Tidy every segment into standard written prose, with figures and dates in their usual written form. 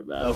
about.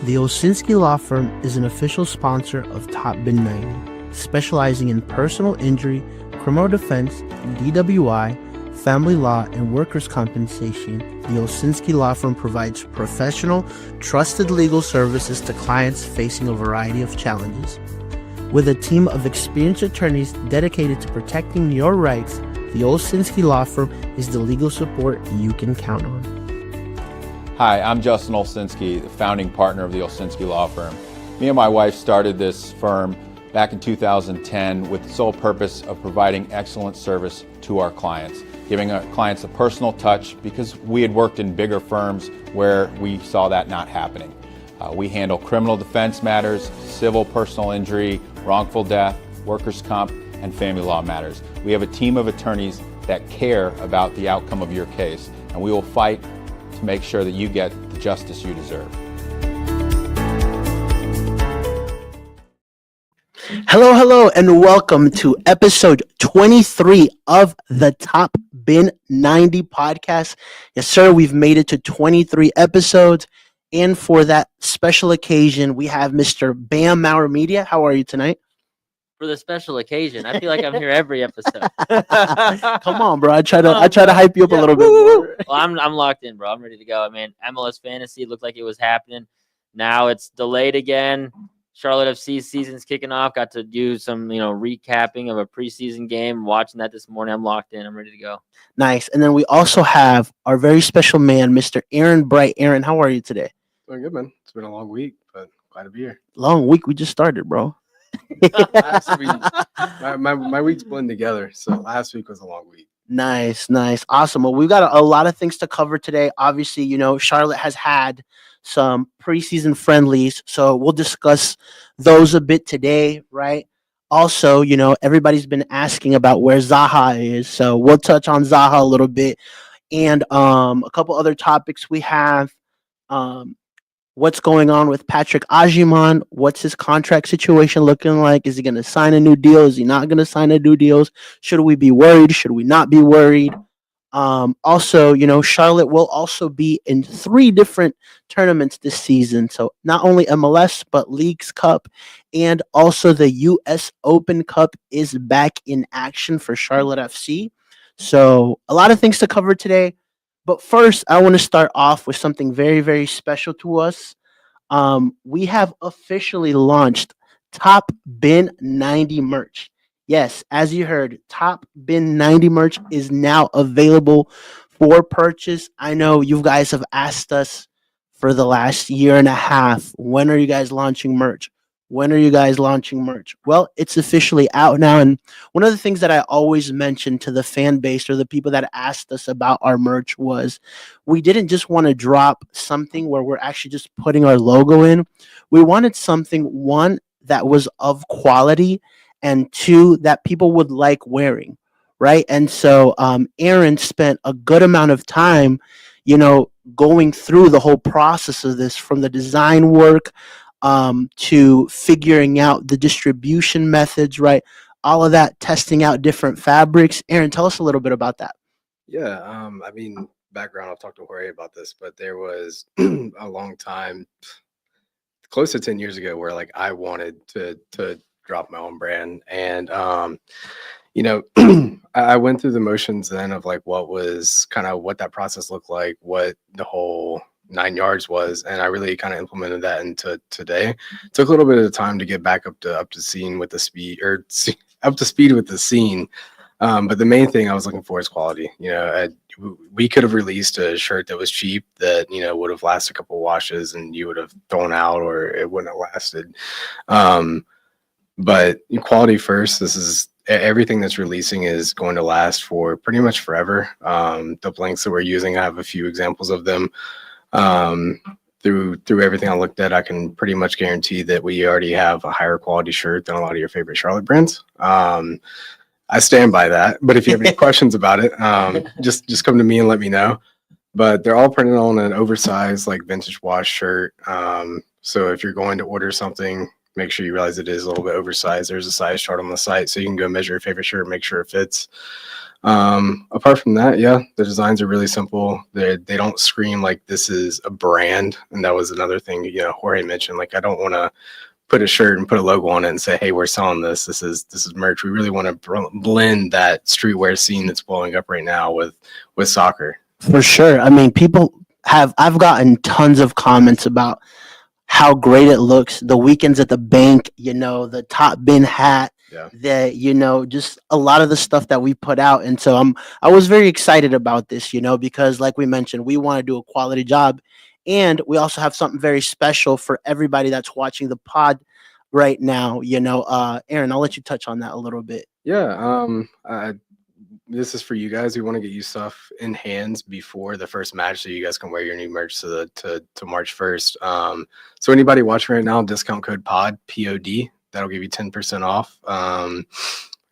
The Olsinski Law Firm is an official sponsor of Top Bin 90, specializing in personal injury, criminal defense, DWI, family law, and workers' compensation. The Olsinski Law Firm provides professional, trusted legal services to clients facing a variety of challenges. With a team of experienced attorneys dedicated to protecting your rights, the Olsinski Law Firm is the legal support you can count on. Hi, I'm Justin Olsinski, the founding partner of the Olsinski Law Firm. Me and my wife started this firm back in 2010 with the sole purpose of providing excellent service to our clients, giving our clients a personal touch because we had worked in bigger firms where we saw that not happening. We handle criminal defense matters, civil personal injury, wrongful death, workers' comp, and family law matters. We have a team of attorneys that care about the outcome of your case, and we will fight to make sure that you get the justice you deserve. Hello, and welcome to episode 23 of the Top Bin 90 podcast. Yes, sir, we've made it to 23 episodes, and for that special occasion, we have Mr. Bam Maurer Media. How are you tonight? For the special occasion, I feel like I'm here every episode. Come on, bro. I try to hype you up a little bit more. Well, I'm locked in, bro. I'm ready to go. I mean, MLS Fantasy looked like it was happening. Now it's delayed again. Charlotte FC season's kicking off. Got to do some, recapping of a preseason game. Watching that this morning. I'm locked in. I'm ready to go. Nice. And then we also have our very special man, Mr. Aaron Bright. Aaron, how are you today? Doing good, man. It's been a long week, but glad to be here. Long week. We just started, bro. Last week, my weeks blend together, so last week was a long week. Nice. Awesome. Well, we've got a lot of things to cover today. Obviously, Charlotte has had some preseason friendlies, so we'll discuss those a bit today, right? Also, everybody's been asking about where Zaha is, so we'll touch on Zaha a little bit, and a couple other topics we have. What's going on with Patrick Agyemang? What's his contract situation looking like? Is he going to sign a new deal? Is he not going to sign a new deal? Should we be worried? Should we not be worried? Also, Charlotte will also be in 3 different tournaments this season. So not only MLS, but Leagues Cup, and also the U.S. Open Cup is back in action for Charlotte FC. So a lot of things to cover today. But first, I want to start off with something very, very special to us. We have officially launched Top Bin 90 merch. Yes, as you heard, Top Bin 90 merch is now available for purchase. I know you guys have asked us for the last year and a half, when are you guys launching merch? When are you guys launching merch? Well, it's officially out now. And one of the things that I always mention to the fan base or the people that asked us about our merch was we didn't just want to drop something where we're actually just putting our logo in. We wanted something, one, that was of quality, and 2, that people would like wearing, right? And so Aaron spent a good amount of time, going through the whole process of this, from the design work to figuring out the distribution methods, right? All of that, testing out different fabrics. Aaron, tell us a little bit about that. Yeah, background, I'll talk to Jorge about this, but there was a long time, close to 10 years ago, where I wanted to drop my own brand. And, I went through the motions then of what was kind of what that process looked like, what the whole 9 yards was, and I really kind of implemented that into today. Took a little bit of time to get back up to scene with the speed, up to speed with the scene. But the main thing I was looking for is quality. We could have released a shirt that was cheap that would have lasted a couple washes and you would have thrown out, or it wouldn't have lasted. But quality first. This is everything that's releasing is going to last for pretty much forever. The blanks that we're using, I have a few examples of them. Through everything I looked at, I can pretty much guarantee that we already have a higher quality shirt than a lot of your favorite Charlotte brands. I stand by that. But if you have any questions about it, just come to me and let me know. But they're all printed on an oversized, like vintage wash shirt. So if you're going to order something, make sure you realize it is a little bit oversized. There's a size chart on the site, so you can go measure your favorite shirt, make sure it fits. Apart from that, yeah, the designs are really simple. They don't scream like this is a brand. And that was another thing, Jorge mentioned. Like, I don't want to put a shirt and put a logo on it and say, hey, we're selling this. This is merch. We really want to blend that streetwear scene that's blowing up right now with soccer. For sure. I mean, I've gotten tons of comments about how great it looks. The weekends at the bank, the top bin hat, just a lot of the stuff that we put out. And so I was very excited about this, because like we mentioned, we want to do a quality job. And we also have something very special for everybody that's watching the pod right now. Aaron, I'll let you touch on that a little bit. Yeah. This is for you guys. We want to get you stuff in hands before the first match so you guys can wear your new merch to March 1st. So anybody watching right now, discount code POD, POD, that'll give you 10% off.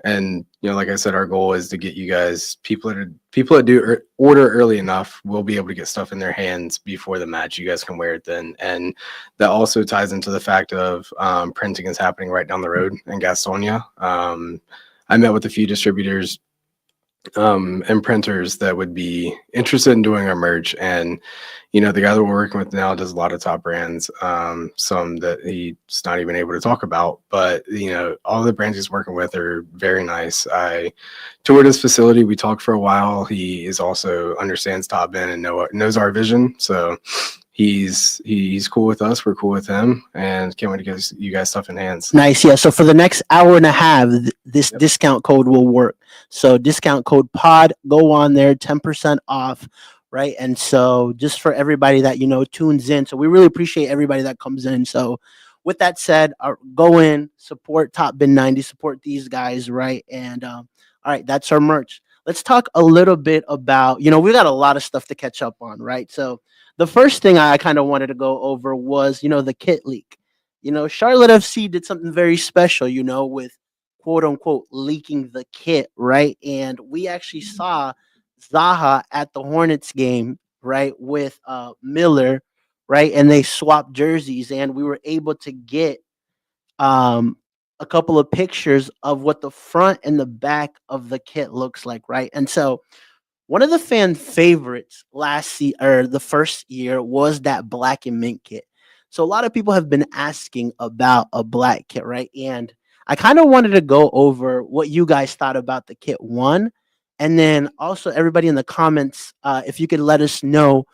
And like I said, our goal is to get you guys, people that do order early enough will be able to get stuff in their hands before the match. You guys can wear it then. And that also ties into the fact of printing is happening right down the road in Gastonia. I met with a few distributors and printers that would be interested in doing our merch. And, the guy that we're working with now does a lot of top brands, some that he's not even able to talk about, but, all the brands he's working with are very nice. I toured his facility. We talked for a while. He is also understands Top Bin and knows our vision. So he's cool with us. We're cool with him, and can't wait to get you guys stuff in hands. Nice. Yeah. So for the next hour and a half, this discount code will work. So discount code POD, go on there, 10% off. Right. And so just for everybody that, tunes in. So we really appreciate everybody that comes in. So with that said, go in, support Top Bin 90, support these guys. Right. And all right, that's our merch. Let's talk a little bit about, we got a lot of stuff to catch up on. Right. So the first thing I kind of wanted to go over was, the kit leak. Charlotte FC did something very special, with quote unquote leaking the kit. Right. And we actually saw Zaha at the Hornets game, right, with Miller, right, and they swapped jerseys, and we were able to get a couple of pictures of what the front and the back of the kit looks like, right? And so one of the fan favorites the first year was that black and mint kit. So a lot of people have been asking about a black kit, right? And I kind of wanted to go over what you guys thought about the kit one. And then also everybody in the comments, if you could let us know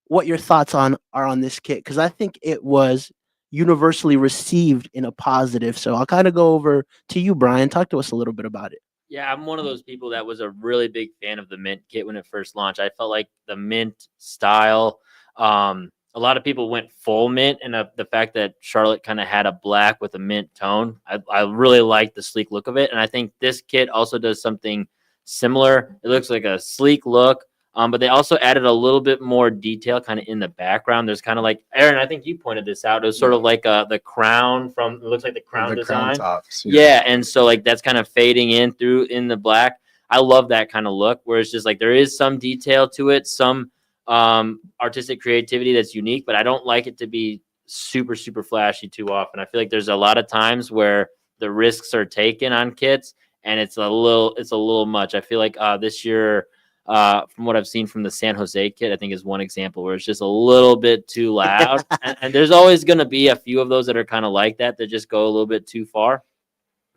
what your thoughts are on this kit, because I think it was universally received in a positive. So I'll kind of go over to you, Brian. Talk to us a little bit about it. Yeah, I'm one of those people that was a really big fan of the mint kit when it first launched. I felt like the mint style, a lot of people went full mint, and the fact that Charlotte kind of had a black with a mint tone, I really liked the sleek look of it. And I think this kit also does something similar. It looks like a sleek look, but they also added a little bit more detail kind of in the background. There's kind of like, Aaron, I think you pointed this out. It was sort of like the crown it looks like the crown design. Crown tops, yeah, and so like that's kind of fading in the black. I love that kind of look where it's just like there is some detail to it, some artistic creativity that's unique, but I don't like it to be super, super flashy too often. I feel like there's a lot of times where the risks are taken on kits, and it's a little much. I feel like this year, from what I've seen from the San Jose kit, I think is one example where it's just a little bit too loud. and there's always going to be a few of those that are kind of like that just go a little bit too far.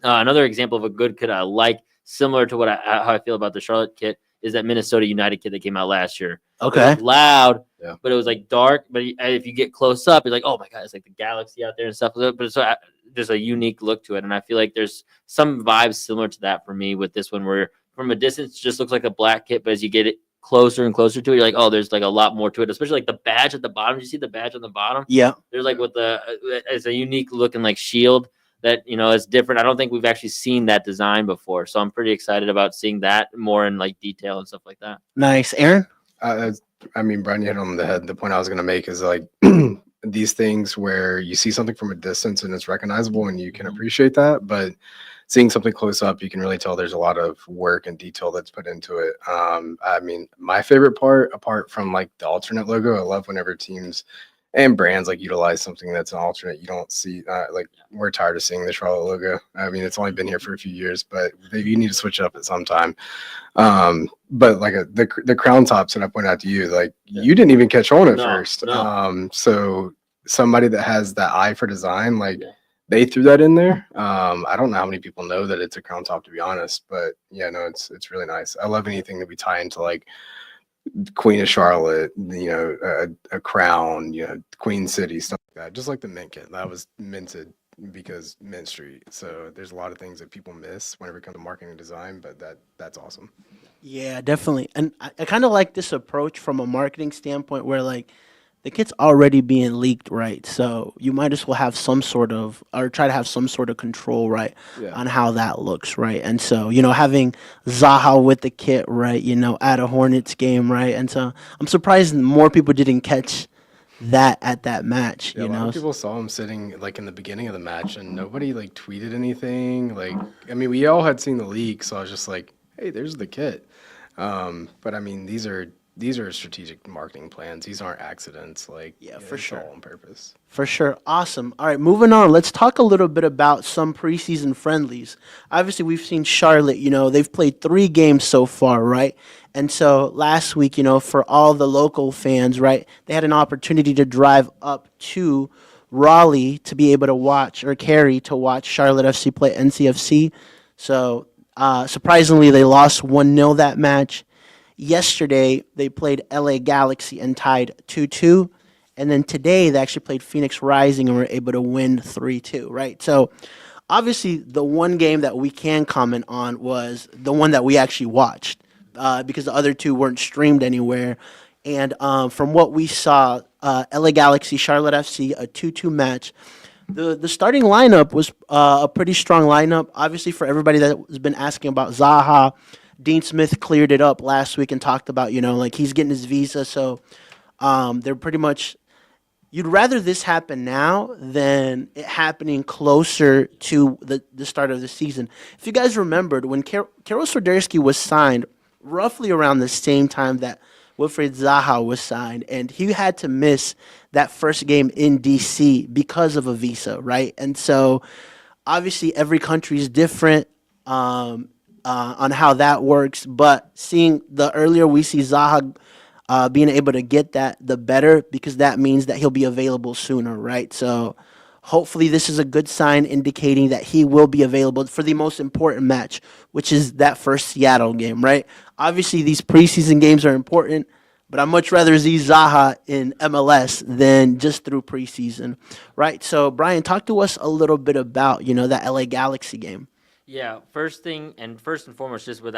Another example of a good kit I like, similar to how I feel about the Charlotte kit, is that Minnesota United kid that came out last year. Okay. It was loud, Yeah. but it was like dark. But if you get close up, you're like, oh my god, it's like the galaxy out there and stuff. But it's there's a unique look to it, and I feel like there's some vibes similar to that for me with this one, where from a distance it just looks like a black kit, but as you get it closer and closer to it, you're like, oh, there's like a lot more to it. Especially like the badge at the bottom. You see the badge on the bottom? Yeah. There's like with the it's a unique looking like shield that is different. I don't think we've actually seen that design before, so I'm pretty excited about seeing that more in like detail and stuff like that. Nice, Aaron. I mean, Brian, you hit on the head. The point I was going to make is like these things where you see something from a distance and it's recognizable and you can appreciate that, but seeing something close up, you can really tell there's a lot of work and detail that's put into it. I mean, my favorite part, apart from like the alternate logo, I love whenever teams and brands like utilize something that's an alternate. You don't see like we're tired of seeing the Charlotte logo. I mean, it's only been here for a few years, but you need to switch it up at some time. But like the crown tops that I pointed out to you, like you didn't even catch on at first. No. So somebody that has that eye for design, like they threw that in there. I don't know how many people know that it's a crown top, to be honest, but yeah, no, it's really nice. I love anything that we tie into like Queen of Charlotte, a crown, Queen City, stuff like that. Just like the mint kit that was minted because Mint Street. So there's a lot of things that people miss whenever it comes to marketing and design, but that's awesome. Yeah, definitely. And I kind of like this approach from a marketing standpoint where like the kit's already being leaked, right? So you might as well have some sort of, or try to have some sort of control, right, on how that looks, right? And so, having Zaha with the kit, right, at a Hornets game, right? And so I'm surprised more people didn't catch that at that match, A lot of people saw him sitting like in the beginning of the match and nobody like tweeted anything. Like, I mean, we all had seen the leak, so I was just like, hey, there's the kit. But I mean, these are strategic marketing plans. These aren't accidents. Like, for sure, all on purpose. For sure. Awesome. All right, moving on. Let's talk a little bit about some preseason friendlies. Obviously, we've seen Charlotte, they've played 3 games so far, right? And so last week, for all the local fans, right, they had an opportunity to drive up to Raleigh to be able to watch Charlotte FC play NCFC. So surprisingly, they lost 1-0 that match. Yesterday, they played LA Galaxy and tied 2-2. And then today, they actually played Phoenix Rising and were able to win 3-2, right? So, obviously, the one game that we can comment on was the one that we actually watched because the other 2 weren't streamed anywhere. And from what we saw, LA Galaxy, Charlotte FC, a 2-2 match. The starting lineup was a pretty strong lineup. Obviously, for everybody that has been asking about Zaha, Dean Smith cleared it up last week and talked about, like he's getting his visa. So they're pretty much, you'd rather this happen now than it happening closer to the start of the season. If you guys remembered, when Karol Swiderski was signed, roughly around the same time that Wilfried Zaha was signed, and he had to miss that first game in D.C. because of a visa, right? And so obviously every country is different. On how that works, but seeing the earlier we see Zaha being able to get that, the better, because that means that he'll be available sooner, right? So hopefully this is a good sign indicating that he will be available for the most important match, which is that first Seattle game, right? Obviously these preseason games are important, but I'd much rather see Zaha in MLS than just through preseason, right? So Brian, talk to us a little bit about, that LA Galaxy game. Yeah, first and foremost, just with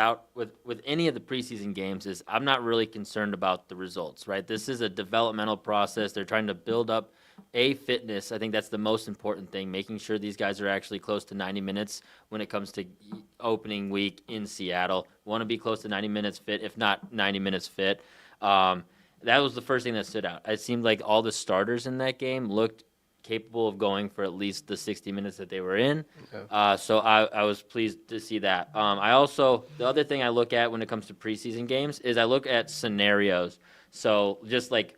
any of the preseason games, is I'm not really concerned about the results, right? This is a developmental process. They're trying to build up fitness. I think that's the most important thing, making sure these guys are actually close to 90 minutes when it comes to opening week in Seattle. Want to be close to 90 minutes fit, if not 90 minutes fit. That was the first thing that stood out. It seemed like all the starters in that game looked capable of going for at least the 60 minutes that they were in. Okay. So I was pleased to see that. The other thing I look at when it comes to preseason games is I look at scenarios. So just like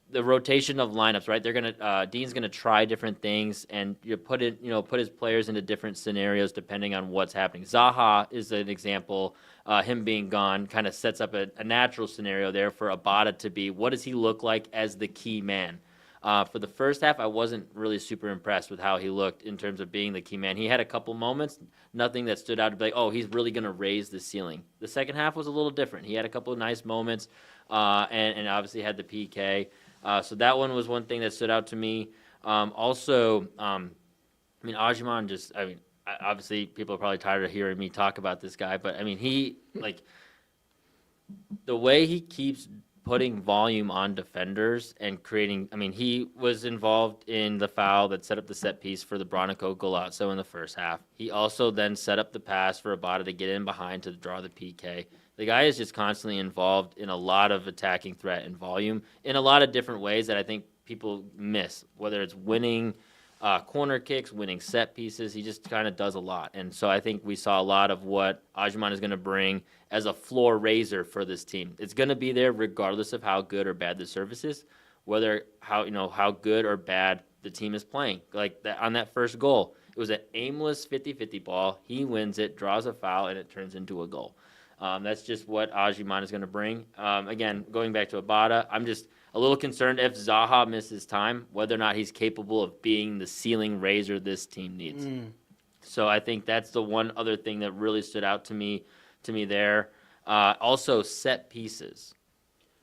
the rotation of lineups, right? Dean's gonna try different things and put his players into different scenarios depending on what's happening. Zaha is an example. Him being gone kind of sets up a natural scenario there for Abada to be. What does he look like as the key man? For the first half, I wasn't really super impressed with how he looked in terms of being the key man. He had a couple moments, nothing that stood out to be like, oh, he's really going to raise the ceiling. The second half was a little different. He had a couple of nice moments, and obviously had the PK. So that one was one thing that stood out to me. Also, I mean, Ajiman just, I mean, obviously people are probably tired of hearing me talk about this guy, but I mean, he, like, the way he keeps putting volume on defenders and creating, I mean, he was involved in the foul that set up the set piece for the Bronico Golazzo in the first half. He also then set up the pass for Abada to get in behind to draw the PK. The guy is just constantly involved in a lot of attacking threat and volume in a lot of different ways that I think people miss, whether it's winning corner kicks, winning set pieces. He just kind of does a lot. And so I think we saw a lot of what Ajiman is going to bring as a floor raiser for this team. It's going to be there regardless of how good or bad the service is, whether how good or bad the team is playing. Like that, on that first goal, it was an aimless 50-50 ball. He wins it, draws a foul, and it turns into a goal. That's just what Ajiman is going to bring. Again, going back to Abada, I'm just a little concerned if Zaha misses time, whether or not he's capable of being the ceiling raiser this team needs. So I think that's the one other thing that really stood out to me there. Also, set pieces.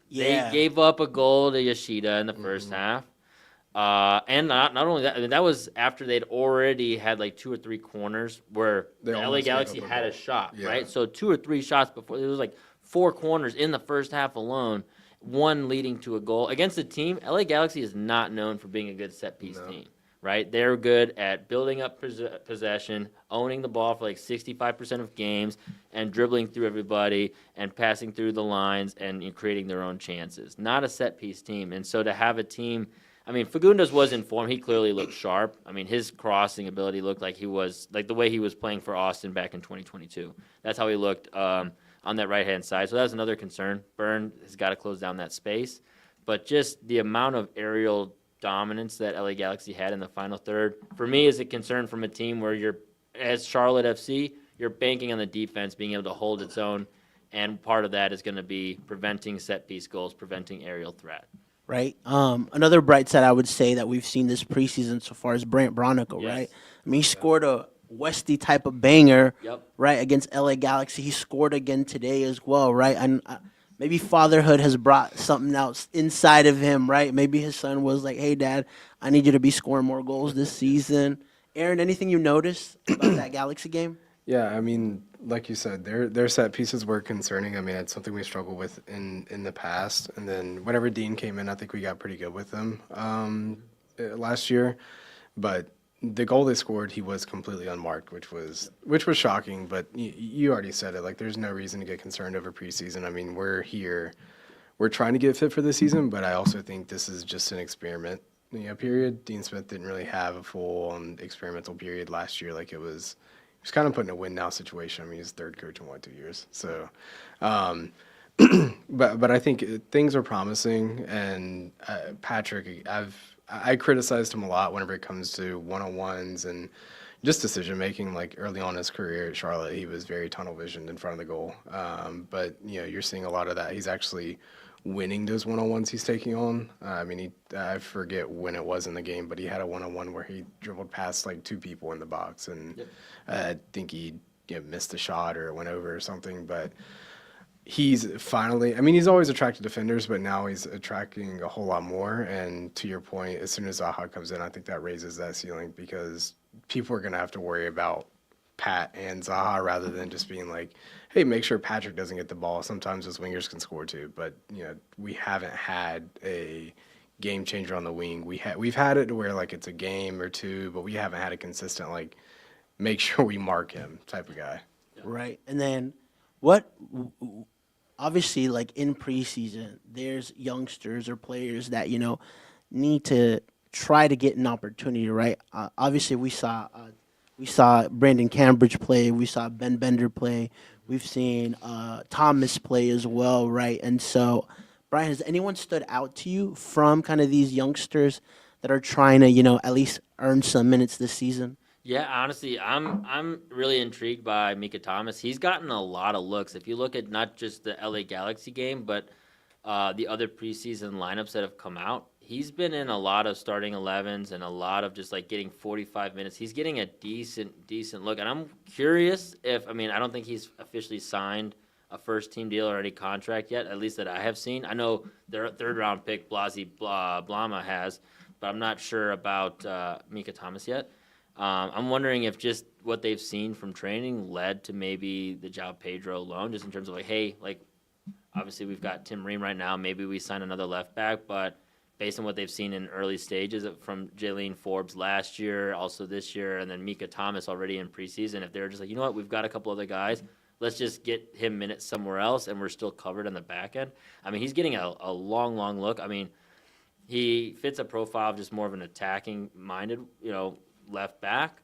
Yeah. They gave up a goal to Yoshida in the first half. And not only that, I mean, that was after they'd already had like 2 or 3 corners where They the LA almost gave Galaxy up a had a goal. shot, Yeah. right? So 2 or 3 shots before. There was like 4 corners in the first half alone, one leading to a goal. Against a team, LA Galaxy is not known for being a good set-piece team, right? They're good at building up possession, owning the ball for like 65% of games, and dribbling through everybody and passing through the lines and creating their own chances. Not a set-piece team. And so to have a team, I mean, Fagundes was in form. He clearly looked sharp. I mean, his crossing ability looked like he was, like the way he was playing for Austin back in 2022. That's how he looked on that right-hand side. So that's another concern. Byrne has got to close down that space. But just the amount of aerial dominance that LA Galaxy had in the final third, for me, is a concern from a team where you're, as Charlotte FC, you're banking on the defense being able to hold its own, and part of that is going to be preventing set-piece goals, preventing aerial threat. Right. Another bright side I would say that we've seen this preseason so far is Brant Bronico, Yes. right? I mean, he scored a Westy type of banger, Yep. right, against LA Galaxy. He scored again today as well, right? And maybe fatherhood has brought something else inside of him, right? Maybe his son was like, "Hey, Dad, I need you to be scoring more goals this season." Aaron, anything you noticed about that Galaxy game? Yeah, I mean, like you said, their set pieces were concerning. I mean, it's something we struggled with in the past. And then whenever Dean came in, I think we got pretty good with them last year. But the goal they scored, he was completely unmarked, which was shocking. But you already said it. Like, there's no reason to get concerned over preseason. I mean, we're here, we're trying to get fit for the season, but I also think this is just an experiment. Period. Dean Smith didn't really have a full experimental period last year. Like, it was. He's kind of put in a win-now situation. I mean, he's third coach in 2 years. So, but I think things are promising. And Patrick, I criticized him a lot whenever it comes to one-on-ones and just decision-making. Like early on in his career at Charlotte, he was very tunnel-visioned in front of the goal. But, you're seeing a lot of that. He's actually winning those one-on-ones he's taking on. I mean, I forget when it was in the game, but he had a one-on-one where he dribbled past like 2 people in the box, and I think he missed a shot or it went over or something. But he's finally, I mean, he's always attracted defenders, but now he's attracting a whole lot more. And to your point, as soon as Zaha comes in, I think that raises that ceiling, because people are going to have to worry about Pat and Zaha rather than just being like, hey, make sure Patrick doesn't get the ball. Sometimes those wingers can score too, but we haven't had a game changer on the wing. We've had it to where like it's a game or 2, but we haven't had a consistent like make sure we mark him type of guy. Right. And then what obviously like in preseason, there's youngsters or players that, need to try to get an opportunity, right? Obviously we saw Brandon Cambridge play, we saw Ben Bender play, we've seen Thomas play as well, right? And so, Brian, has anyone stood out to you from kind of these youngsters that are trying to, at least earn some minutes this season? Yeah, honestly, I'm really intrigued by Mika Thomas. He's gotten a lot of looks. If you look at not just the LA Galaxy game, but the other preseason lineups that have come out, he's been in a lot of starting 11s and a lot of just like getting 45 minutes. He's getting a decent look. And I'm curious I mean, I don't think he's officially signed a first team deal or any contract yet, at least that I have seen. I know their third round pick, Blama, has, but I'm not sure about Mika Thomas yet. I'm wondering if just what they've seen from training led to maybe the João Pedro loan, just in terms of like, hey, like, obviously we've got Tim Ream right now. Maybe we sign another left back, but based on what they've seen in early stages from Jaylene Forbes last year, also this year, and then Mika Thomas already in preseason, if they're just like, you know what, we've got a couple other guys, let's just get him minutes somewhere else, and we're still covered on the back end. I mean, he's getting a long look. I mean, he fits a profile of just more of an attacking-minded, left back.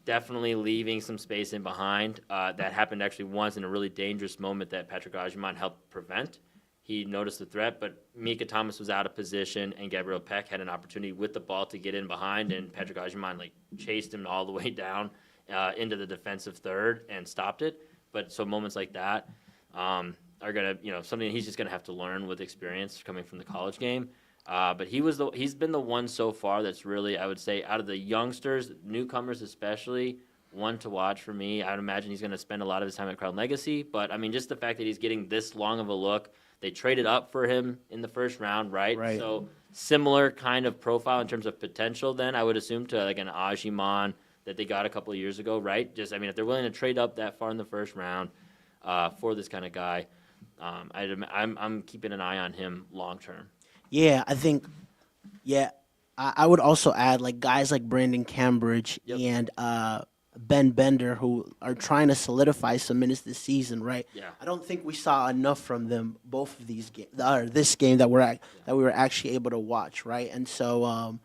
Definitely leaving some space in behind. That happened actually once in a really dangerous moment that Patrick Agyemang helped prevent. He noticed the threat, but Mika Thomas was out of position, and Gabriel Peck had an opportunity with the ball to get in behind, and Patrick Agyemang chased him all the way down into the defensive third and stopped it. But so moments like that are gonna, something he's just gonna have to learn with experience coming from the college game. But he's been the one so far that's really, I would say, out of the youngsters, newcomers especially, one to watch for me. I would imagine he's going to spend a lot of his time at Crown Legacy. But, I mean, just the fact that he's getting this long of a look. They traded up for him in the first round, right? Right. So similar kind of profile in terms of potential then, I would assume, to like an Agyemang that they got a couple of years ago, right? Just, I mean, if they're willing to trade up that far in the first round for this kind of guy, I'm keeping an eye on him long term. Yeah, I think. Yeah, I would also add like guys like Brandon Cambridge and Ben Bender, who are trying to solidify some minutes this season, right? Yeah. I don't think we saw enough from them both of these games, or this game that that we were actually able to watch, right? And so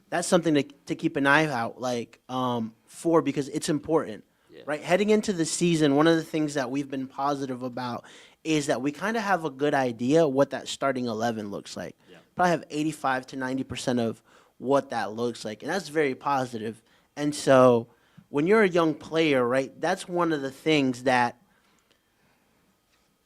that's something to keep an eye out for, because it's important, right? Heading into the season, one of the things that we've been positive about is that we kind of have a good idea what that starting 11 looks like. Yeah. Probably have 85 to 90% of what that looks like, and that's very positive. And so when you're a young player, right, that's one of the things that,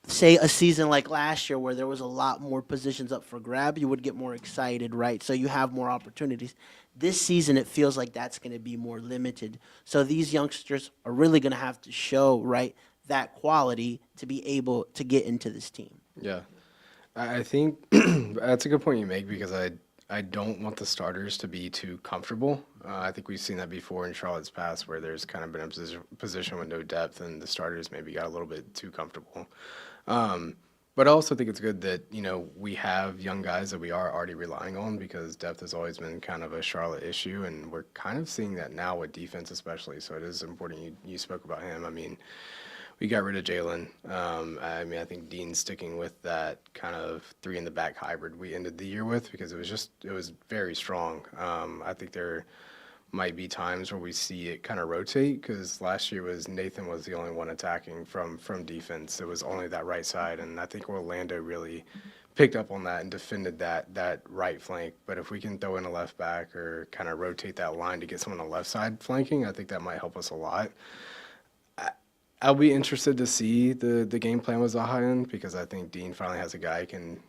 say a season like last year where there was a lot more positions up for grab, you would get more excited, right? So you have more opportunities. This season, it feels like that's going to be more limited. So these youngsters are really going to have to show, right, that quality to be able to get into this team. Yeah. I think that's a good point you make, because I don't want the starters to be too comfortable. I think we've seen that before in Charlotte's past, where there's kind of been a position with no depth and the starters maybe got a little bit too comfortable. But I also think it's good that, we have young guys that we are already relying on, because depth has always been kind of a Charlotte issue, and we're kind of seeing that now with defense especially. So it is important you spoke about him. I mean, we got rid of Jalen. I think Dean's sticking with that kind of three in the back hybrid we ended the year with, because it was very strong. I think there might be times where we see it kind of rotate, because last year Nathan was the only one attacking from defense. It was only that right side, and I think Orlando really picked up on that and defended that right flank. But if we can throw in a left back or kind of rotate that line to get someone on the left side flanking, I think that might help us a lot. I'll be interested to see the game plan with Zahayan, because I think Dean finally has a guy who can,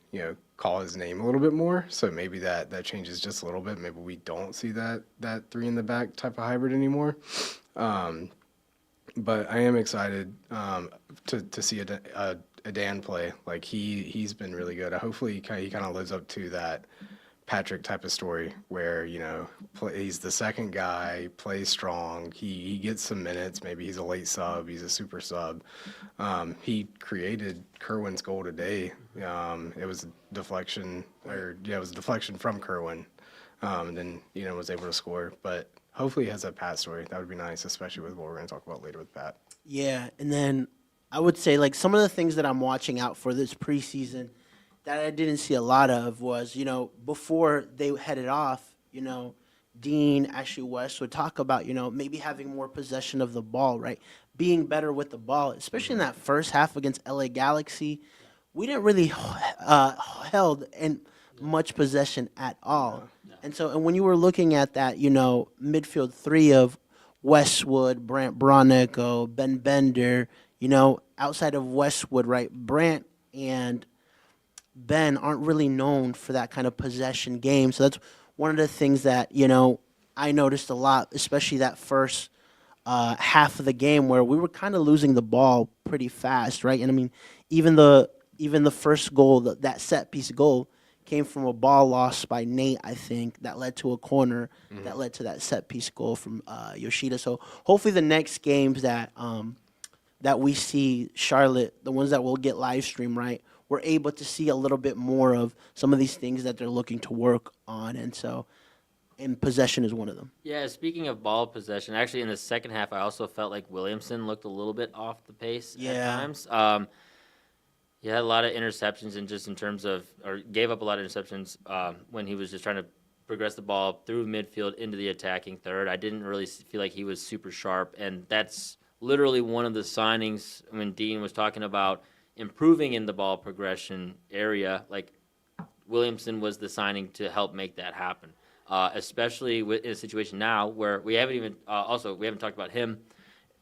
call his name a little bit more. So maybe that changes just a little bit. Maybe we don't see that three in the back type of hybrid anymore. But I am excited to see a Dan play. Like he's been really good. Hopefully he kind of lives up to that Patrick type of story, where he's the second guy, plays strong, he gets some minutes, maybe he's a late sub, he's a super sub. He created Kerwin's goal today. It was a deflection, from Kerwin, and then was able to score. But hopefully he has that Pat story. That would be nice, especially with what we're going to talk about later with Pat. Yeah, and then I would say some of the things that I'm watching out for this preseason that I didn't see a lot of was, before they headed off, Dean, Ashley West would talk about, maybe having more possession of the ball, right? Being better with the ball, especially in that first half against LA Galaxy. We didn't really held in much possession at all. And so, and when you were looking at that, midfield three of Westwood, Brant Bronico, Ben Bender, outside of Westwood, right? Brant and Ben aren't really known for that kind of possession game. So that's one of the things that, I noticed a lot, especially that first half of the game where we were kind of losing the ball pretty fast, right? And I mean, even the first goal, that set piece goal, came from a ball lost by Nate, I think, that led to a corner that led to that set piece goal from Yoshida. So hopefully the next games that we see Charlotte, the ones that will get live stream, right, we're able to see a little bit more of some of these things that they're looking to work on. And so, and possession is one of them. Yeah, speaking of ball possession, actually in the second half, I also felt like Williamson looked a little bit off the pace at Yeah. times. He had a lot of interceptions and just in terms of, or gave up a lot of interceptions when he was just trying to progress the ball through midfield into the attacking third. I didn't really feel like he was super sharp, and that's literally one of the signings when Dean was talking about improving in the ball progression area. Like Williamson was the signing to help make that happen, especially in a situation now where we haven't even we haven't talked about him,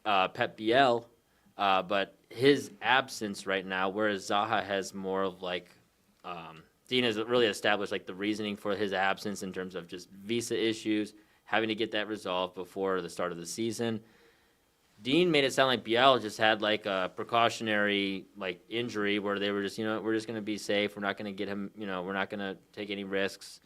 Pep Biel, but his absence right now, whereas Zaha has more of like Dean has really established like the reasoning for his absence in terms of just visa issues, having to get that resolved before the start of the season. Dean made it sound like Biel just had like a precautionary like injury where they were just, we're just going to be safe. We're not going to get him, we're not going to take any risks.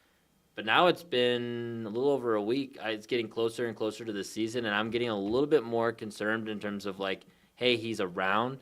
But now it's been a little over a week. It's getting closer and closer to the season, and I'm getting a little bit more concerned in terms of like, hey, he's around,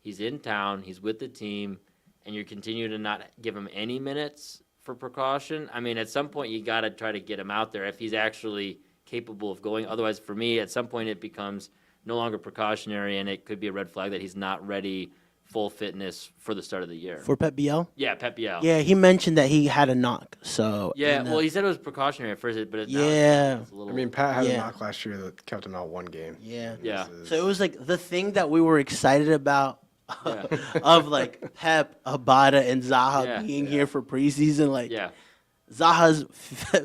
he's in town, he's with the team, and you continue to not give him any minutes for precaution. I mean, at some point you got to try to get him out there if he's actually capable of going. Otherwise, for me, at some point it becomes no longer precautionary, and it could be a red flag that he's not ready full fitness for the start of the year. For Pep Biel? Yeah, Pep Biel. Yeah, he mentioned that he had a knock. So yeah, well, he said it was precautionary at first, but yeah, it's a little. I mean, Pat had a Yeah. knock last year that kept him out one game. yeah. Yeah. So it was like the thing that we were excited about Yeah. of like Pep, Abada, and Zaha Yeah. being here for preseason. Like Yeah, Zaha's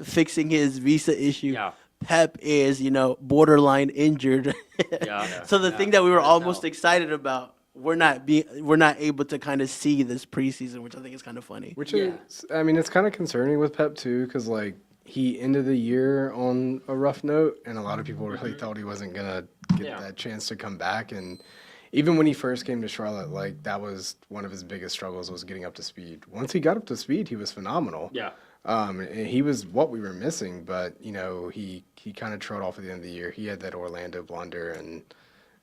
fixing his visa issue. yeah, Pep is, borderline injured. yeah. So the Yeah. thing that we were Hard to almost tell. excited about, we're not able to kind of see this preseason, which I think is kind of funny. Which Yeah. is, I mean, it's kind of concerning with Pep too, because like he ended the year on a rough note, and a lot of people really thought he wasn't gonna get Yeah. that chance to come back. And even when he first came to Charlotte, like that was one of his biggest struggles was getting up to speed. Once he got up to speed, he was phenomenal. Yeah. And he was what we were missing, but he kind of trailed off at the end of the year. He had that Orlando blunder, and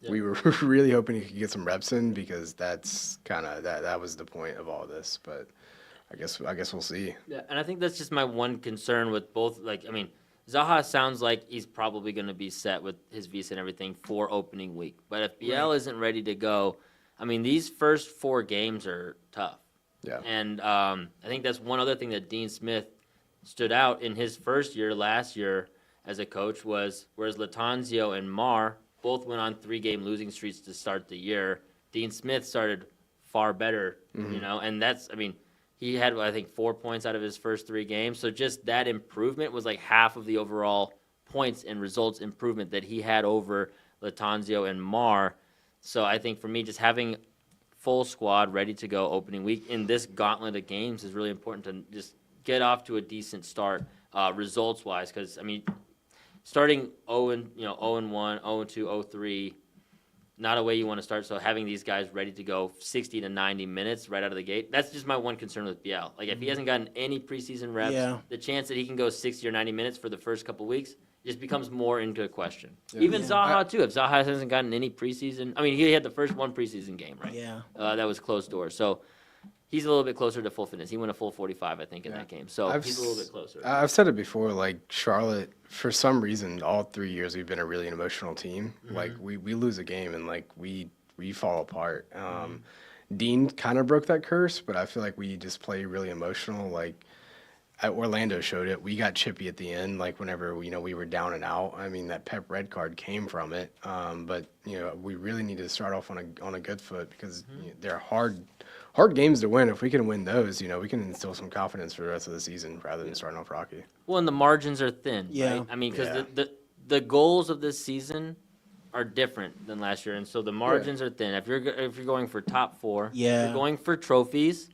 we were really hoping he could get some reps in because that's kind of that was the point of all this. But I guess we'll see. Yeah, and I think that's just my one concern with both. Like, I mean, Zaha sounds like he's probably going to be set with his visa and everything for opening week. But if Biel isn't ready to go, I mean, these first 4 games are tough. Yeah. And I think that's one other thing that Dean Smith stood out in his first year last year as a coach was whereas Latanzio and Mar both went on 3-game losing streaks to start the year, Dean Smith started far better, and that's, I mean, he had, I think, 4 points out of his first 3 games. So just that improvement was like half of the overall points and results improvement that he had over Latanzio and Mar. So I think for me, just having full squad ready to go opening week in this gauntlet of games is really important to just get off to a decent start results wise. Because I mean, starting 0-1, 0-2, 0-3, not a way you want to start. So having these guys ready to go 60 to 90 minutes right out of the gate, that's just my one concern with Biel. Like if he hasn't gotten any preseason reps, the chance that he can go 60 or 90 minutes for the first couple weeks just becomes more into question. Yeah. Even Zaha too. If Zaha hasn't gotten any preseason, I mean, he had the first one preseason game, right? Yeah. That was closed doors. So he's a little bit closer to full fitness. He went a full 45, I think, in that game. So he's a little bit closer. I've said it before, like Charlotte, for some reason, all 3 years we've been a really emotional team. Like we lose a game and like we fall apart. Dean kind of broke that curse, but I feel like we just play really emotional. Like Orlando showed it. We got chippy at the end, like whenever we were down and out. I mean, that Pep red card came from it. But we really need to start off on a good foot because they're hard games to win. If we can win those, we can instill some confidence for the rest of the season rather than starting off rocky. Well, and the margins are thin. Yeah. Right? I mean, because Yeah. the goals of this season are different than last year, and so the margins are thin. If you're going for top 4, if Yeah. you're going for trophies,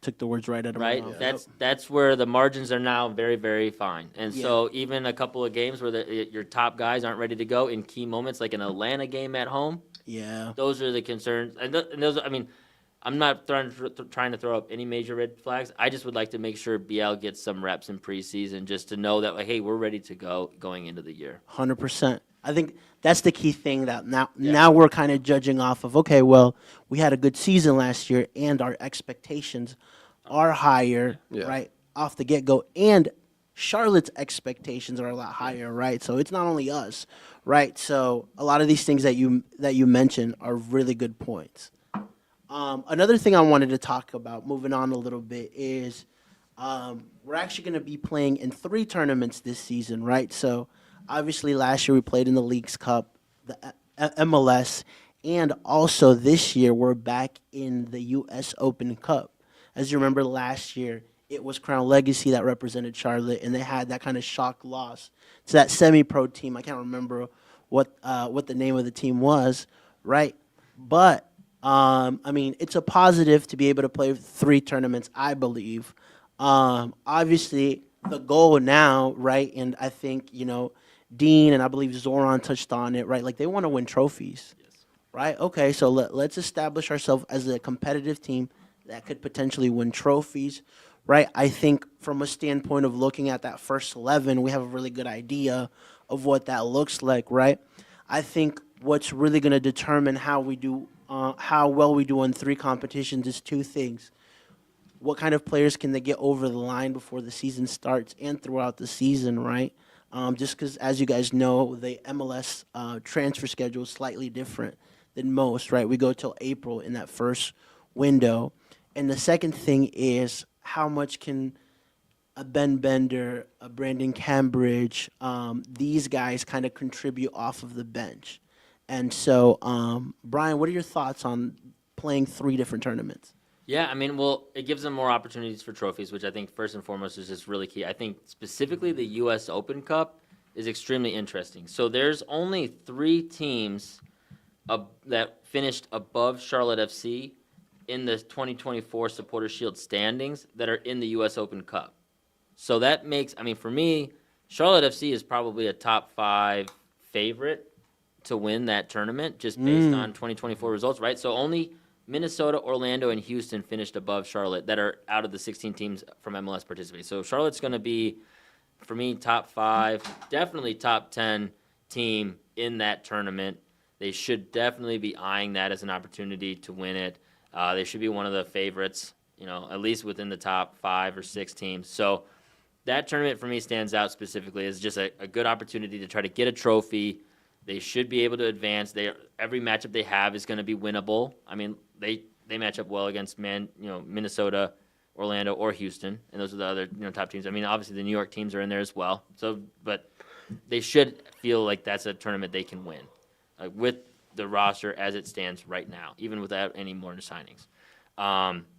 took the words right out of my right? mouth. That's where the margins are now very, very fine. And Yeah. so even a couple of games where your top guys aren't ready to go in key moments, like an Atlanta game at home, Yeah. those are the concerns. And those, I mean, I'm not trying to throw up any major red flags. I just would like to make sure BL gets some reps in preseason just to know that, like, hey, we're ready to go going into the year. 100%. I think that's the key thing that now we're kind of judging off of, okay, well, we had a good season last year and our expectations are higher, Yeah. right, off the get-go. And Charlotte's expectations are a lot higher, right? So it's not only us, right? So a lot of these things that you mentioned are really good points. Another thing I wanted to talk about, moving on a little bit, is we're actually going to be playing in 3 tournaments this season, right? So obviously last year we played in the Leagues Cup, the MLS, and also this year we're back in the U.S. Open Cup. As you remember, last year it was Crown Legacy that represented Charlotte, and they had that kind of shock loss to that semi-pro team. I can't remember what the name of the team was, right? But I mean, it's a positive to be able to play 3 tournaments, I believe. Obviously, the goal now, right, and I think, Dean and I believe Zoran touched on it, right? Like, they want to win trophies, right? Okay, so let's establish ourselves as a competitive team that could potentially win trophies, right? I think from a standpoint of looking at that first 11, we have a really good idea of what that looks like, right? I think what's really going to determine how well we do in 3 competitions is 2 things. What kind of players can they get over the line before the season starts and throughout the season, right? Just because, as you guys know, the MLS transfer schedule is slightly different than most, right? We go till April in that first window. And the second thing is how much can a Ben Bender, a Brandon Cambridge, these guys kind of contribute off of the bench. And so, Brian, what are your thoughts on playing 3 different tournaments? Yeah, I mean, well, it gives them more opportunities for trophies, which I think first and foremost is just really key. I think specifically the U.S. Open Cup is extremely interesting. So there's only 3 teams that finished above Charlotte FC in the 2024 Supporter Shield standings that are in the U.S. Open Cup. So that makes, I mean, for me, Charlotte FC is probably a top 5 favorite to win that tournament just based on 2024 results, right? So only Minnesota, Orlando, and Houston finished above Charlotte that are out of the 16 teams from MLS participating. So Charlotte's going to be, for me, top 5, definitely top 10 team in that tournament. They should definitely be eyeing that as an opportunity to win it. They should be one of the favorites, at least within the top 5 or 6 teams. So that tournament for me stands out specifically as just a good opportunity to try to get a trophy. They should be able to advance. Every matchup they have is going to be winnable. I mean, they match up well against Minnesota, Orlando, or Houston, and those are the other top teams. I mean, obviously the New York teams are in there as well. So, but they should feel like that's a tournament they can win, with the roster as it stands right now, even without any more signings.